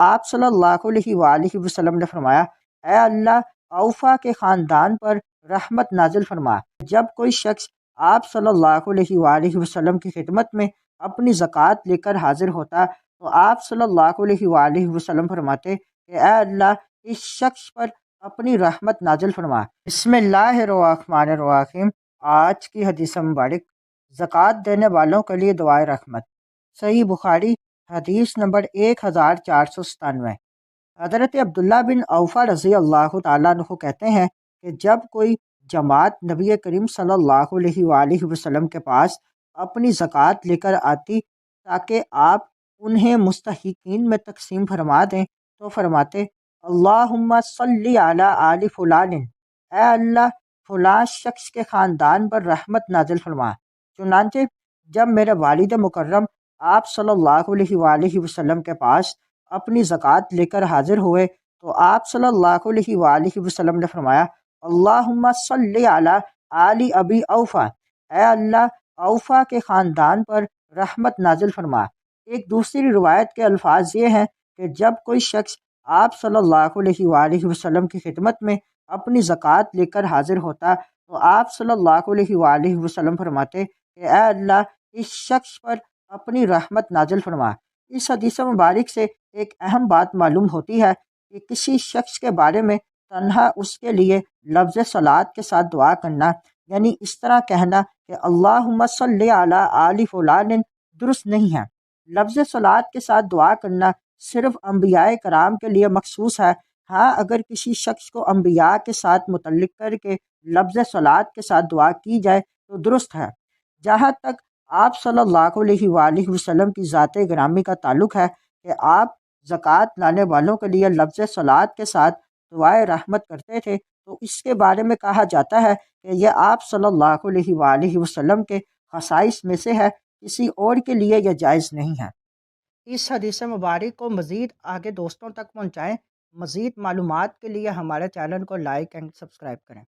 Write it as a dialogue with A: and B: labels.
A: آپ صلی اللہ علیہ وآلہ وسلم نے فرمایا، اے اللہ اوفا کے خاندان پر رحمت نازل فرما۔ جب کوئی شخص آپ صلی اللہ علیہ وآلہ وسلم کی خدمت میں اپنی زکوٰۃ لے کر حاضر ہوتا تو آپ صلی اللہ علیہ وآلہ وسلم فرماتے کہ اے اللہ اس شخص پر اپنی رحمت نازل فرما۔ بسم اللہ الرحمن الرحیم۔ آج کی حدیث مبارک، زکوٰۃ دینے والوں کے لیے دعائے رحمت۔ صحیح بخاری حدیث نمبر 1497۔ حضرت عبداللہ بن اوفا رضی اللہ تعالیٰ عنہ کہتے ہیں کہ جب کوئی جماعت نبی کریم صلی اللہ علیہ وآلہ وسلم کے پاس اپنی زکوٰۃ لے کر آتی تاکہ آپ انہیں مستحقین میں تقسیم فرما دیں تو فرماتے، اللہم صلی علی آل فلان، اے اللہ فلاں شخص کے خاندان پر رحمت نازل فرما۔ چنانچہ جب میرے والد مکرم آپ صلی اللہ علیہ وآلہ وسلم کے پاس اپنی زکوٰۃ لے کر حاضر ہوئے تو آپ صلی اللہ علیہ وآلہ وسلم نے فرمایا، اللہم صلی علی آل ابی اوفا، اے اللہ اوفا کے خاندان پر رحمت نازل فرما۔ ایک دوسری روایت کے الفاظ یہ ہیں کہ جب کوئی شخص آپ صلی اللہ علیہ وآلہ وسلم کی خدمت میں اپنی زکوٰۃ لے کر حاضر ہوتا تو آپ صلی اللہ علیہ وآلہ وسلم فرماتے کہ اے اللہ اس شخص پر اپنی رحمت نازل فرما۔ اس حدیث مبارک سے ایک اہم بات معلوم ہوتی ہے کہ کسی شخص کے بارے میں تنہا اس کے لیے لفظ صلوات کے ساتھ دعا کرنا، یعنی اس طرح کہنا کہ اللہم صلی علی آل فلان، درست نہیں ہے۔ لفظ صلوات کے ساتھ دعا کرنا صرف انبیاء کرام کے لیے مخصوص ہے۔ ہاں اگر کسی شخص کو انبیاء کے ساتھ متعلق کر کے لفظ صلوات کے ساتھ دعا کی جائے تو درست ہے۔ جہاں تک آپ صلی اللہ علیہ وآلہ وسلم کی ذات گرامی کا تعلق ہے کہ آپ زکوٰۃ لانے والوں کے لیے لفظ صلوات کے ساتھ دعائے رحمت کرتے تھے، تو اس کے بارے میں کہا جاتا ہے کہ یہ آپ صلی اللہ علیہ وآلہ وسلم کے خصائص میں سے ہے، کسی اور کے لیے یہ جائز نہیں ہے۔ اس حدیث مبارک کو مزید آگے دوستوں تک پہنچائیں۔ مزید معلومات کے لیے ہمارے چینل کو لائک اینڈ سبسکرائب کریں۔